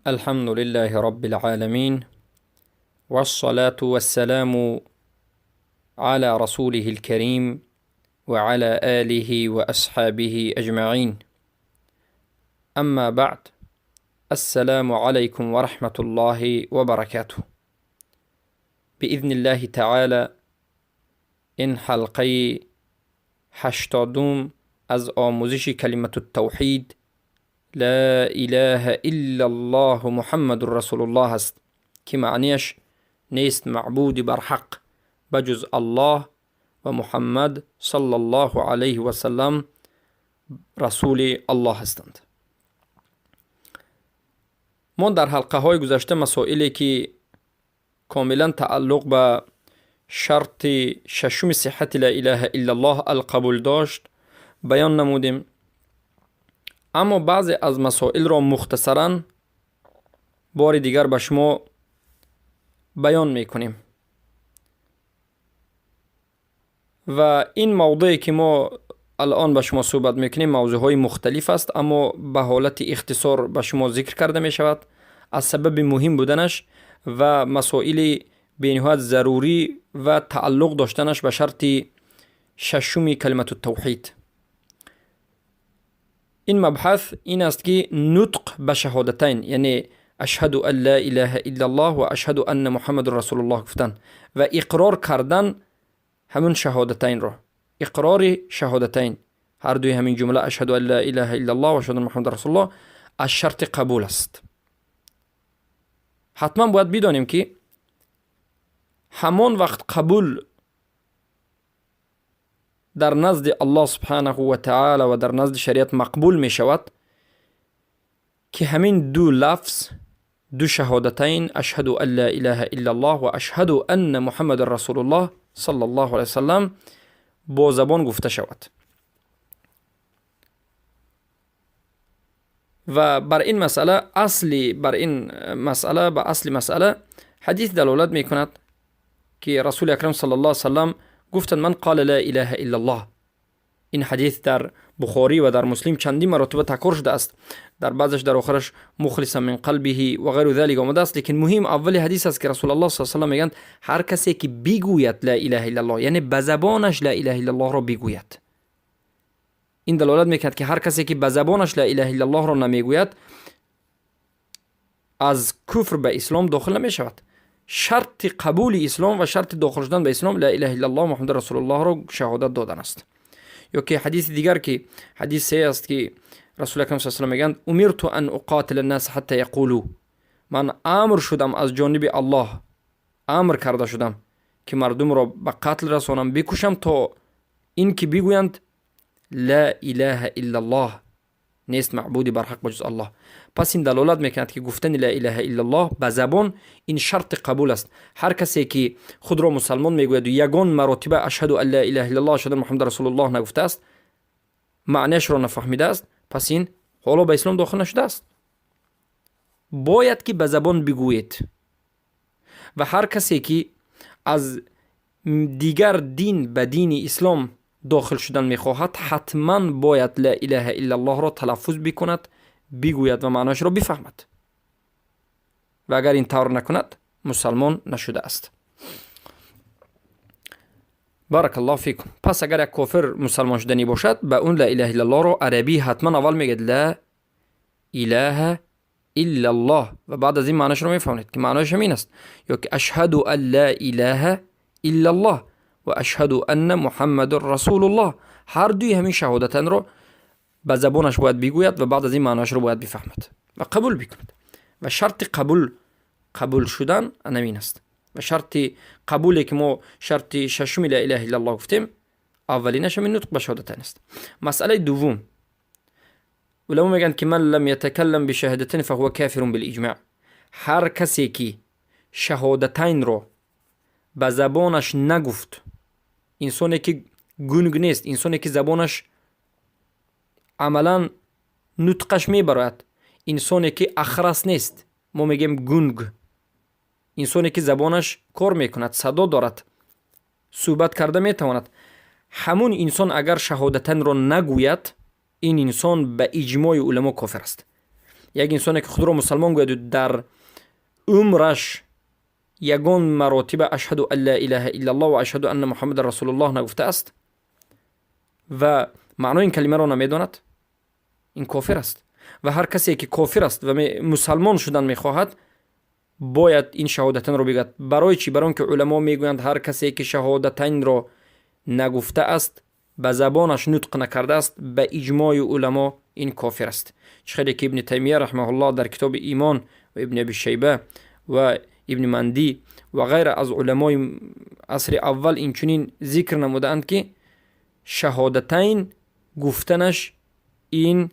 الحمد لله رب العالمين، والصلاة والسلام على رسوله الكريم وعلى آله وأصحابه أجمعين. أما بعد، السلام عليكم ورحمة الله وبركاته. بإذن الله تعالى این حلقه 80 از آموزش کلمة التوحید لا اله الا الله محمد رسول الله است که معنیش نیست معبود بر حق بجز الله و محمد صلی الله علیه و سلم رسول الله هستند. ما در حلقه های گذشته مسائلی که کاملا تعلق به شرط ششم صحت لا اله الا الله القبول داشت بیان نمودیم، اما بعضی از مسائل را مختصرا بار دیگر به شما بیان میکنیم و این موضوعی که ما الان به شما صحبت میکنیم موضوع های مختلف است، اما به حالت اختصار به شما ذکر کرده می شود از سبب مهم بودنش و مسائل بینهایت ضروری و تعلق داشتنش به شرط ششم کلمة التوحید. این مبحث این است که نطق به شهادتین، یعنی اشهد ان لا اله الا الله و اشهد ان محمد رسول الله گفتن و اقرار کردن همون شهادتین را، اقرار شهادتین هر دوی همین جمله اشهد ان لا اله الا الله و اشهد ان محمد رسول الله از شرط قبول است. حتما باید بدانیم که همان وقت قبول در نزد الله سبحانه و تعالی و در نزد شریعت مقبول می شود که همین دو لفظ، دو شهادتین اشهد ان لا اله الا الله و اشهد ان محمد رسول الله صلی الله علیه وسلم با زبان گفته شود. و بر این مسئله به اصل مسئله حدیث دلالت می کند که رسول اکرم صلی الله علیه وسلم گفتند من قال لا اله الا الله. این حدیث در بخاری و در مسلم چندین مرتبه تکرار شده است، در بعضش در آخرش مخلصا من قلبه و غیر ذلك آمده است، لیکن مهم اول حدیث است که رسول الله صلی الله علیه و سلم میگند هر کسی که بگوید لا اله الا الله، یعنی به زبانش لا اله الا الله را بگوید، این دلالت میکند که هر کسی که به زبانش لا اله الا الله را نمیگوید از کفر به اسلام داخل نمیشود. شرط قبول اسلام و شرط داخل شدن به اسلام لا اله الا الله محمد رسول الله را شهادت دادن است. یا که حدیث دیگر که حدیث سه است که رسول اکرم صلی الله علیه و سلم میگند امرت ان اقاتل الناس حتی یقولوا، من امر شدم از جانب الله، امر کرده شدم که مردم را به قتل رسانم، بکشم تا این که بگویند لا اله الا الله، نیست معبودی بر حق بجز الله. پس این دلالت میکند که گفتن لا اله الا الله به زبان این شرط قبول است. هر کسی که خود را مسلمان میگوید و یگان مراتبه اشهد ان لا اله الا الله اشهد ان محمد رسول الله نگفته است، معنیش را نفهمیده است، پس این حالا به اسلام داخل نشده است. باید که به زبان بگوید. و هر کسی که از دیگر دین به دین اسلام داخل شدن میخواهد حتما باید لا اله الا الله را تلفظ بکند، بگوید و معناش را بفهمد، و اگر این طور نکند مسلمان نشده است. بارک الله فیکم. پس اگر یک کافر مسلمان شدنی باشد به اون لا اله الا الله را عربی حتما اول میگید لا اله الا الله و بعد از این معناش را میفهمید که معناش همین است، یا که اشهد ان لا اله الا الله و اشهد ان محمد رسول الله، هر دوی همین شهادتن رو به زبانش باید بگوید و بعد از این معناش رو باید بفهمد و قبول بکند. و شرط قبول شدن همین است. و شرط قبولی که ما شرط ششم لا اله الا الله گفتیم اولینش همین نطق به شهادتین است. مسئله دوم، علما میگن که من لم یتکلم بشهادتین فهو کافر بالاجماع. هر کسی که شهادتین رو به زبانش نگفت، انسانی که گنگ نیست، انسانی که زبانش عملا نطقش میبرد، انسانی که اخرس نیست، ما میگیم گنگ، انسانی که زبانش کار میکند، صدا دارد، صحبت کرده میتواند، همون انسان اگر شهادتن را نگوید این انسان به اجماع علما کافر است. یک انسانی که خود را مسلمان گوید و در عمرش یگان مراتب اشهد ان لا اله الا الله و اشهد ان محمد رسول الله نگفته است و معنای این کلمه را نمیداند، این کافر است. و هر کسی که کافر است و مسلمان شدن میخواهد باید این شهادتین را بگوید. برای چی؟ برای که علما میگویند هر کسی که شهادتین را نگفته است، به زبانش نطق نکرده است، به اجماع علما این کافر است. چخیلی که ابن تیمیه رحمه الله در کتاب ایمان و ابن ابی شیبه و ابن مندی و غیر از علمای عصر اول این چنین ذکر نموده اند که شهادتین گفتنش این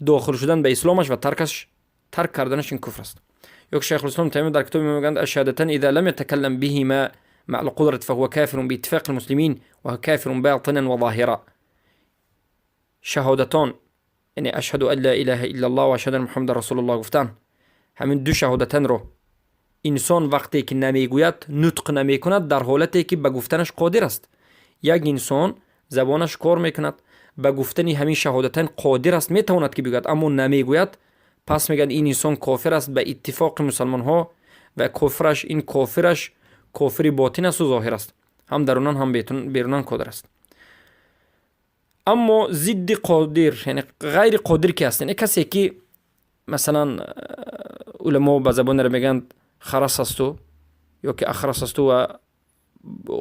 داخل شدن به اسلامش و ترک کردنش این کفر است. یک شیخ الاسلام تیمیه در کتاب میگوید الشهادتین اذا لم يتكلم بهما مع القدرة فهو كافر باتفاق المسلمين وكافر باطنا وظاهرا. شهادتان یعنی اشهد ان لا اله الا الله و اشهد ان محمد رسول الله گفتن، همین دو شهادتین رو انسان وقتی که نمیگوید، نطق نمیکند، در حالتی که به گفتنش قادر است. یک انسان زبانش کار میکند، به گفتن همین شهادتین قادر است، میتواند که بگوید اما نمیگوید، پس میگن این انسان کافر است به اتفاق مسلمان ها و کفرش این کافرش کافر باطن است و ظاهر است، هم درونان هم بیرونان کافر است. اما ضد قادر یعنی غیر قادر کی است؟ یعنی کسی که مثلا علما به زبان رو میگن خرس است یا که اخرس است و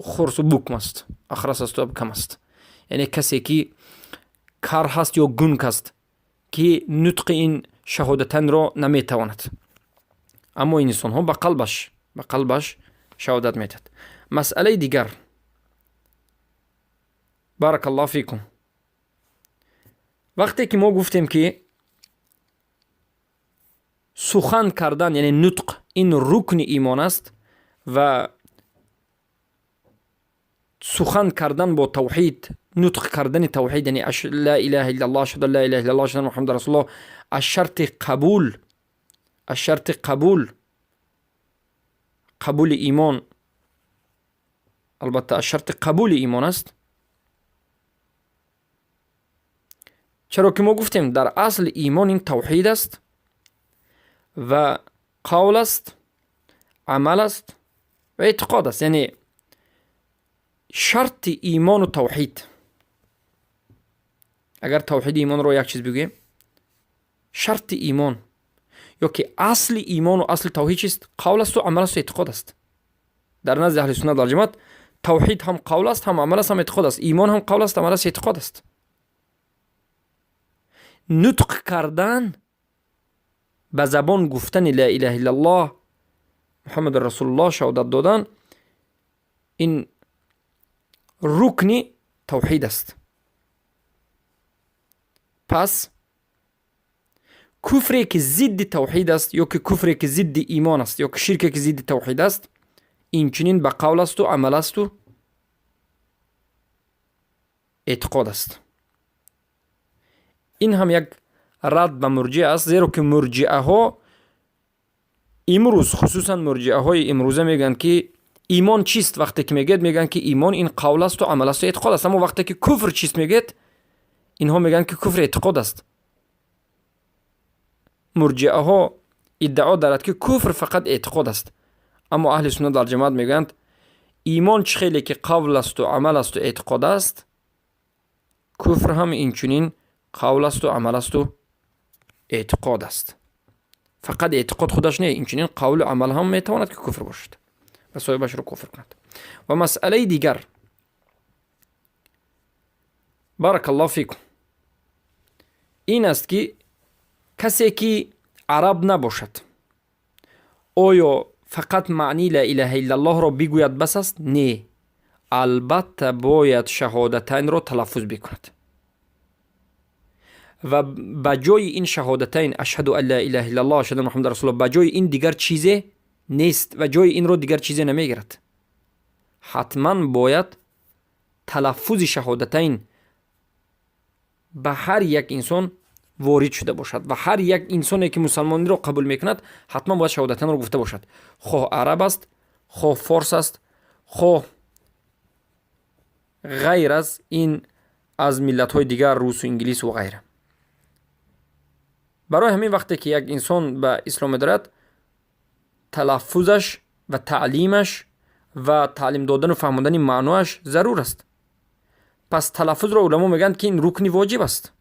خرس و بکم است، اخرس است و بکم است، یعنی کسی که کار هست یا گنگ است که نطق این شهادتین را نمیتواند، اما این انسان ها به قلبش شهادت میتد. مسئله دیگر، بارک الله فیکم، وقتی که ما گفتیم که سخن کردن یعنی نطق این رکن ایمان است و سخن کردن با توحید، نطق کردن توحید یعنی لا اله الا الله، اشهد ان لا اله الا الله، اشهد ان محمد رسول الله، الشرط قبول ایمان، البته الشرط قبول ایمان است. چرا که ما گفتیم در اصل ایمان این توحید است و قول است، عمل است و اعتقاد است. یعنی شرط ایمان و توحید، اگر توحید ایمان رو یک چیز بگیم، شرط ایمان یا که اصل ایمان و اصل توحید چیست؟ قول است و عمل است و اعتقاد است. در نزد اهل سنت و الجماعت توحید هم قول است، هم عمل است، هم اعتقاد است. ایمان هم قول است، عمل است، اعتقاد است. نطق کردن، به زبان گفتن لا اله الا الله محمد رسول الله شهادت دادن، این رکن توحید است. پس کفری که ضد توحید است یا که کفری که ضد ایمان است یا که شرکی که ضد توحید است، این چنین به قول است و عمل است و اعتقاد است. این هم یک رد به مرجعه است، زیرا که مرجعه ها امروز، خصوصا مرجعه های امروزه میگن که ایمان چیست؟ وقتی که میگن که ایمان این قول است و عمل است و اعتقاد است. اما وقتی که کفر چیست میگید، اینها میگن که کفر اعتقاد است. مرجعه ها ادعا دارد که کفر فقط اعتقاد است، اما اهل سنت در جماعت میگن ایمان چخیلی که قول است و عمل است و اعتقاد است، کفر هم این چنین قول است و عمل است و اعتقاد است. فقط اعتقاد خودش نه، این چنین قول و عمل هم میتواند که کفر باشد و صاحبش رو کفر کند. و مسئله دیگر، بارک الله فیکم، این است که کسی که عرب نباشد آیا فقط معنی لا اله الا الله را بگوید بس است؟ نه، البته باید شهادتین را تلفظ بکند و بجای این شهادتین اشهد ان لا اله الا الله اشهد ان محمد رسول الله، بجای این دیگر چیزی نیست و جای این رو دیگر چیزی نمیگیرد. حتما باید تلفظ شهادتین به هر یک انسان وارد شده باشد و هر یک انسانی که مسلمانی را قبول میکند حتما باید شهادتین را گفته باشد، خواه عرب است، خواه فارس است، خواه غیر از این از ملت های دیگر، روس و انگلیس و غیره. برای همین وقتی که یک انسان به اسلام دارد، تلفظش و تعلیمش و تعلیم دادن و فهماندن معناش ضرور است. پس تلفظ را علما میگن که این رکن واجب است.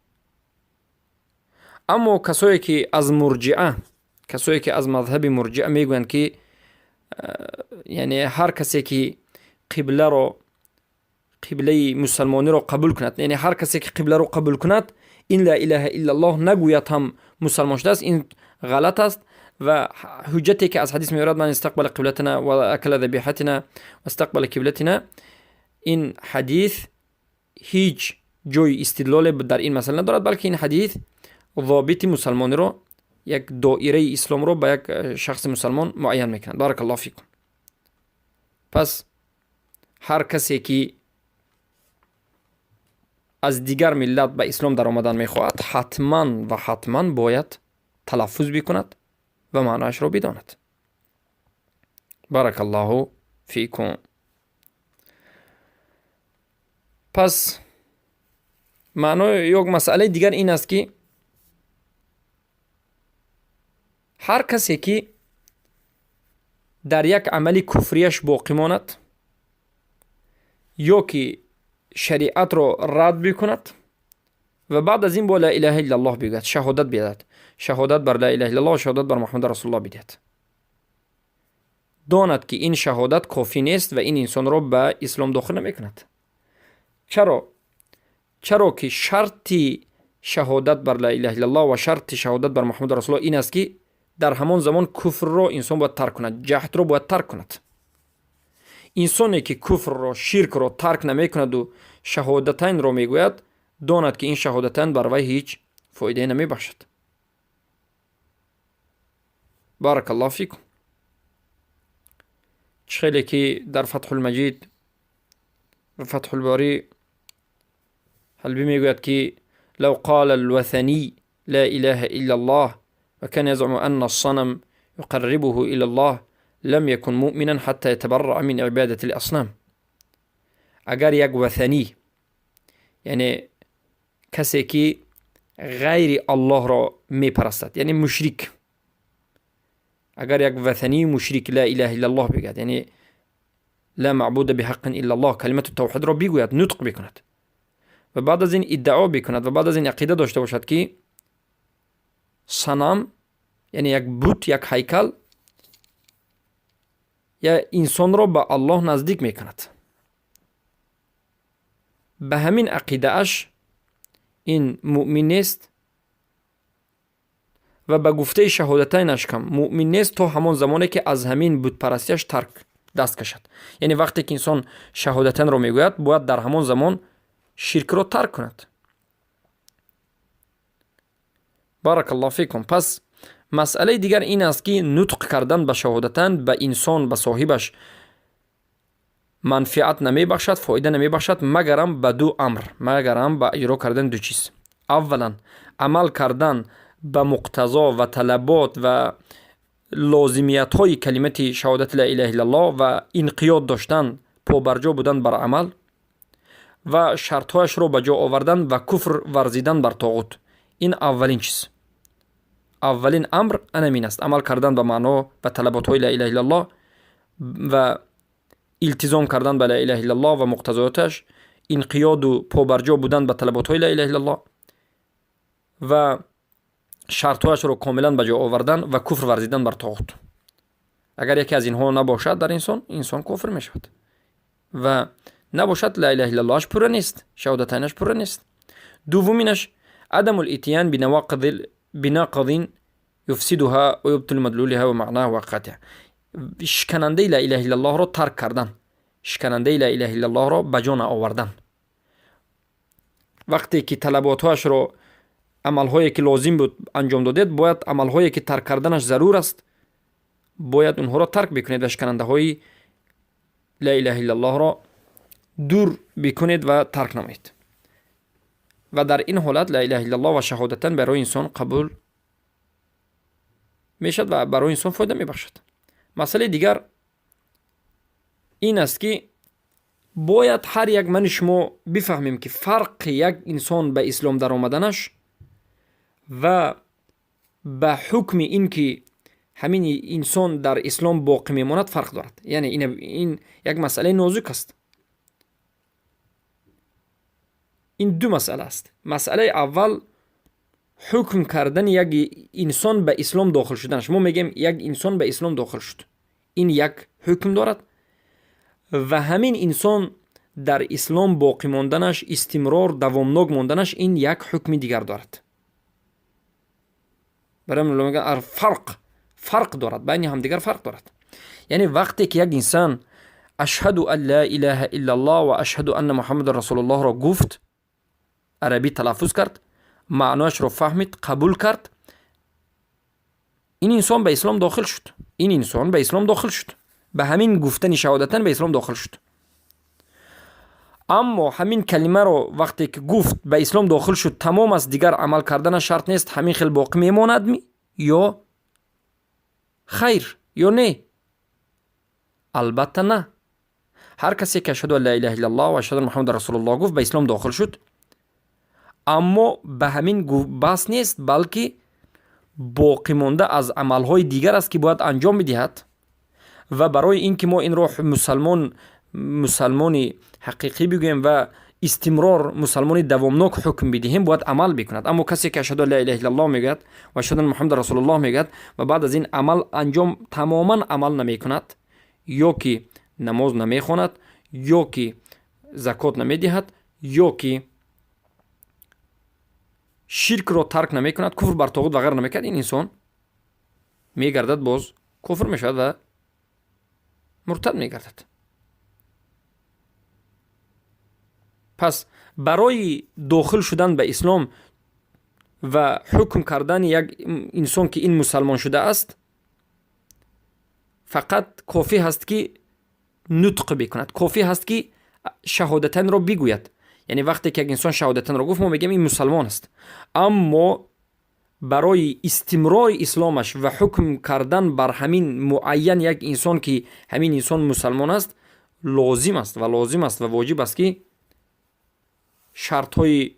اما کسایی که از مرجعه، کسایی که از مذهب مرجعه میگویند که یعنی هر کسی که قبله مسلمانی را قبول کند، یعنی هر کسی که قبله را قبول کند این لا اله الا الله نگوید هم مسلمان شده است، این غلط است. و حجتی که از حدیث میارد من استقبل قبلتنا و اکل ذبیحتنا و استقبل قبلتنا، این حدیث هیچ جای استدلال در این مسئله ندارد، بلکه این حدیث ضابط مسلمانی رو، یک دایره اسلام رو به یک شخص مسلمان معین میکنند. بارک الله فیکم. پس هر کسی که از دیگر ملت به اسلام در آمدن میخواهد حتما باید تلفظ بکند و معناش رو بداند. بارک الله فیکم. پس معنای یک مسئله دیگر این است که هر کسی که در یک عملی کفریش باقی ماند یا که شریعت را رد بکند و بعد از این با لا اله الا الله بگوید، شهادت بدهد، شهادت بر لا اله الا الله، شهادت بر محمد رسول الله بدهد، داند که این شهادت کافی نیست و این انسان را به اسلام داخل نمیکند. چرا که شرط شهادت بر لا اله الا الله و شرط شهادت بر محمد رسول الله این است که در همان زمان کفر را انسان باید ترک کند، جهل را باید ترک کند. انسانی که کفر را، شرک را ترک نمی کند و شهادتین را میگوید، داند که این شهادتین بر وی هیچ فایده نمی بخشد. بارک الله فیکم. خیلی که در فتح المجید و فتح الباری حلبی میگوید که لو قال الوثنی لا اله الا الله وكان يزعم أن الصنم يقربه إلى الله لم يكن مؤمنا حتى يتبرأ من عبادة الأصنام. اگر یک وثنی، یعنی کسی که غیر الله را می پرستد، یعنی مشرک، اگر یک وثنی مشرک لا اله الا الله بگوید، یعنی لا معبود بحق الا الله، کلمت التوحید را بگوید، نطق بکند و بعد از این ادعا بکند و بعد از این عقیده داشته باشد که صنم، یعنی یک بت، یک هیکل، یا انسان را به الله نزدیک میکند، به همین عقیده اش این مؤمن نیست و به گفته شهادتینش کم مؤمن نیست تا همان زمانی که از همین بت پرستیش ترک دست کشد. یعنی وقتی که انسان شهادتین را میگوید باید در همان زمان شرک را ترک کند. بارک الله فیکم. پس مسئله دیگر این است که نطق کردن به شهادتین به انسان، به صاحبش منفعت نمی بخشد، فایده نمی بخشد، مگرم به دو امر، مگرم به اجرا کردن دو چیز. اولا عمل کردن به مقتضا و طلبات و لازمیت های کلمت شهادت لا اله الا الله و انقیاد داشتن، پابرجا بودن بر عمل و شرط هایش را به جا آوردن و کفر ورزیدن بر طاغوت. این اولین چیز، اولین امر همین است، عمل کردن به معنا و طلبات های لا اله الا الله و التزام کردن به لا اله الا الله و مقتضیاتش، انقیاد و پابرجا بودن به طلبات های لا اله الا الله و شرطهایش رو کاملا به جا آوردن و کفر ورزیدن بر طاغوت. اگر یکی از اینها نباشد در انسان کافر می شود و نباشد لا اله الا اللهش پوره نیست، شهادتینش پوره نیست. دومینش عدم الاتیان بناقض یفسدها و یبطل مدلولها و معناها و قطعها، شکننده لا اله الا الله را ترک کردن، شکننده لا اله الا الله را به جا آوردن. وقتی که طلباتهاش رو، عملهایی که لازم بود انجام دادید، باید عملهایی که ترک کردنش ضرور است باید اونها را ترک بکنید و شکننده های لا اله الا الله را دور بکنید و ترک نمایید و در این حالت لا اله الا الله و شهادتن برای انسان قبول میشد و برای انسان فایده میبخشد. مسئله دیگر این است که باید هر یک من شما بفهمیم که فرق یک انسان به اسلام در آمدنش و به حکم این که همین انسان در اسلام باقی میماند فرق دارد. یعنی این یک مسئله نازک است. این دو مسئله است. مسئله اول حکم کردن یک انسان به اسلام داخل شدنش. ما میگیم یک انسان به اسلام داخل شد، این یک حکم دارد و همین انسان در اسلام باقی ماندنش، استمرار دوامناک ماندنش، این یک حکم دیگر دارد. برای من میگن فرق دارد، بین هم دیگر فرق دارد. یعنی وقتی که یک انسان اشهد ان لا اله الا الله و اشهد ان محمد رسول الله را گفت، عربی تلفظ کرد، معناش رو فهمید، قبول کرد، این انسان به اسلام داخل شد. این انسان به اسلام داخل شد، به همین گفتن شهادتن به اسلام داخل شد. اما همین کلمه رو وقتی که گفت به اسلام داخل شد، تمام است، دیگر عمل کردن شرط نیست، همین خیلی باقی میماند یا خیر یا نه؟ البته نه. هر کسی که اشهد ان لا اله الا الله و اشهد ان محمد رسول الله گفت به اسلام داخل شد، اما به همین بس نیست، بلکه باقی مانده از عملهای دیگر است که باید انجام بدهد. و برای اینکه ما این رو مسلمانی حقیقی بگوییم و استمرار مسلمانی دوامناک حکم بدهیم، باید عمل بکند. اما کسی که اشهد ان لا اله الا الله میگد و اشهد ان محمد رسول الله میگد و بعد از این عمل انجام تماما عمل نمی کند، یا که نماز نمی خواند، یا که زکات نمی دهد، یا که شرک رو ترک نمی کند، کفر بر طاغوت و غیره نمی کند، این انسان می گردد باز کفر می شود و مرتد می گردد. پس برای داخل شدن به اسلام و حکم کردن یک انسان که این مسلمان شده است، فقط کافی هست که نطق بکند، کافی هست که شهادتن را بگوید. یعنی وقتی که یک انسان شهادتن را گفت، ما میگیم این مسلمان است. اما برای استمرار اسلامش و حکم کردن بر همین معین یک انسان که همین انسان مسلمان است، لازم است و واجب است که شرط های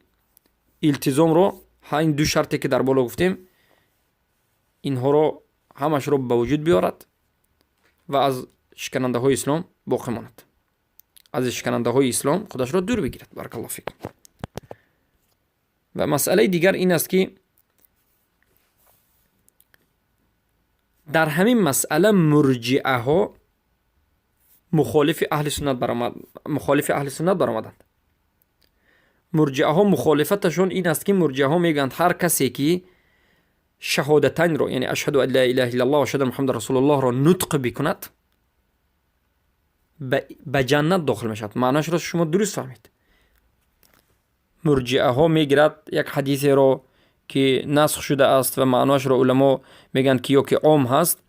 التزام رو، این دو شرطی که در بالا گفتیم، اینها رو همش رو به وجود بیارد و از شکننده های اسلام باقی ماند، از شکننده های اسلام خودش را دور بگیرد. بارک الله فیکم. و مسئله دیگر این است که در همین مسئله مرجئه ها مخالف اهل سنت برآمدند. مرجئه ها مخالفتشون این است که مرجئه ها میگند هر کسی که شهادتین رو، یعنی اشهد ان لا اله الا الله و اشهد ان محمد رسول الله را نطق بکند، به جنت داخل میشد. معناش رو شما درست فهمید. مرجئه ها میگرد یک حدیث رو که نسخ شده است و معناش رو علما میگن که یا که عام هست،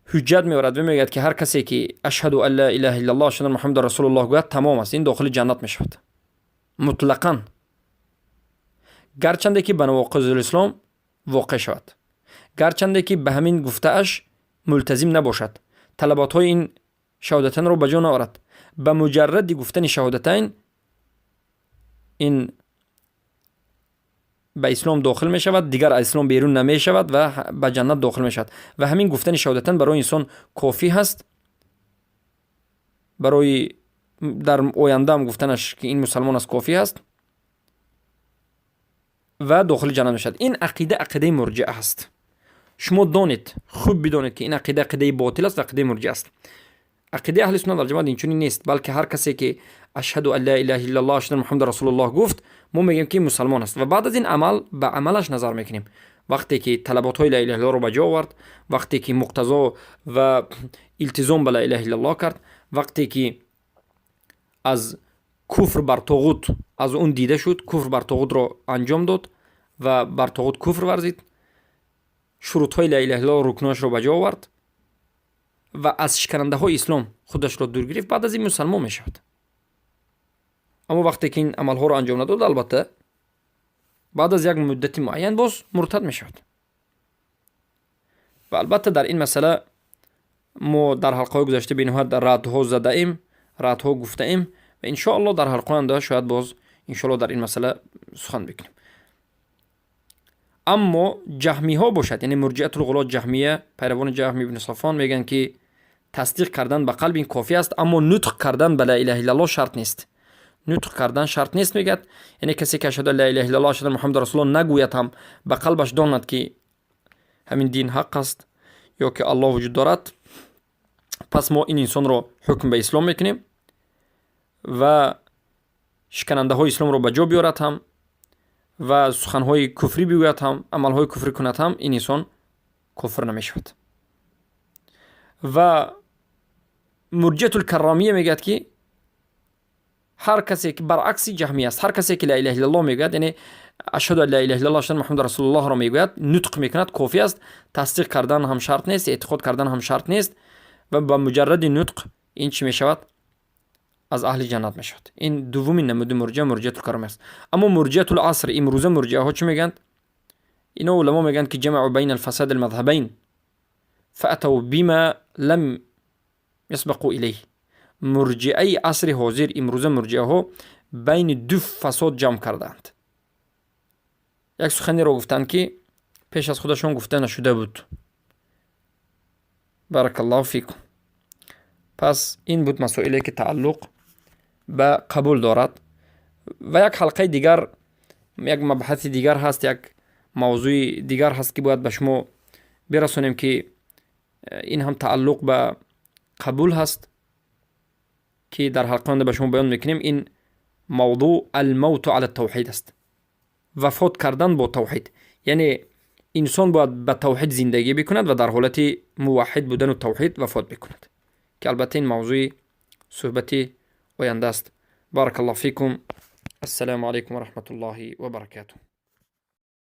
حجت میورد و میگد که هر کسی که اشهد ان لا اله الا الله اشهد ان محمد رسول الله گوید، تمام است، این داخل جنت میشود مطلقاً، گرچنده که به نواقض الاسلام واقع شود، گرچنده که به همین گفته اش ملتزم نباشد، طلبات های این شهادتین رو به جا نآورد، به مجرد گفتن شهادتین این به اسلام داخل می شود، دیگر از اسلام بیرون نمی شود و به جنت داخل می شود. و همین گفتن شهادتین برای انسان کافی هست، برای در آینده هم گفتنش که این مسلمان است کافی هست و داخل جنت می شود. این عقیده مرجئه است. شما دانید، خوب بدانید که این عقیده باطل است و عقیده مرجئه است. عقیده اهل سنت والجماعت اینچنین نیست، بلکه هر کسی که اشهد ان لا اله الا الله اشهد ان محمد رسول الله گفت، ما میگیم که مسلمان است و بعد از این عمل به عملش نظر میکنیم. وقتی که طلبات های لا اله الا الله رو به جا آورد، وقتی که مقتضا و التزام به لا اله الا الله کرد، وقتی که از کفر بر طاغوت از اون دیده شد، کفر بر طاغوت رو انجام داد و بر طاغوت کفر ورزید، شروط های لا اله الا الله رکناش رو به جا آورد و از شکننده های اسلام خودش رو دور گرفت، بعد از این مسلمان می شود. اما وقتی که این عمل ها رو انجام نداد، البته بعد از یک مدت معین باز مرتد می شود. و البته در این مسئله ما در حلقه گذشته به نهایت در ردها زده ایم، ردها گفته ایم و ان شاء الله در حلقه آینده شاید باز ان شاء الله در این مسئله سخن بکنیم. اما جهمی ها باشد، یعنی مرجعه الغلاة جهمیه، پیروان جهم ابن صفوان میگن که تصدیق کردن به قلب این کافی است، اما نطق کردن به لا اله الا الله شرط نیست. نطق کردن شرط نیست میگد، یعنی کسی که اشهد لا اله الا الله اشهد محمد رسول الله نگوید هم به قلبش داند که همین دین حق است یا که الله وجود دارد، پس ما این انسان رو حکم به اسلام میکنیم و شکننده های اسلام رو به جا بیارد هم و سخن های کفری بگوید هم، عمل های کفری کند هم، این انسان کفر نمیشود. و مرجعه الکرامیه میگد که هر کسی که برعکس جهمی است، هر کسی که لا اله الا الله میگوید، یعنی اشهد لا اله الا الله اشهد محمد رسول الله را میگوید، نطق میکند، کافی است. تصدیق کردن هم شرط نیست، اعتقاد کردن هم شرط نیست و با مجرد نطق این چی میشود؟ از اهل جنت میشود. این دومین نمود مرجعه الکرامیه است. اما مرجعه العصر، امروزه مرجعه ها چی میگن؟ اینا علما میگن که جمع بین الفساد المذهبین فاتوا بما لم يسبقوا الیه. مرجعه عصر حاضر، امروزه مرجعه ها بین دو فساد جمع کردند. یک سخنی را گفتند که پیش از خودشون گفته نشده بود. بارک الله فیکم. پس این بود مسائلی که تعلق به قبول دارد. و یک حلقه دیگر، یک مبحث دیگر هست، یک موضوع دیگر هست که باید به شما برسونیم که این هم تعلق به قبول هست که در حلقه به شما بیان میکنیم. این موضوع الموت علی التوحید است، وفات کردن با توحید. یعنی انسان باید به توحید زندگی بکند و در حالت موحد بودن و توحید وفات بکند، که البته این موضوع صحبتی آینده است. بارک الله فیکم. السلام علیکم و رحمت الله و برکاته.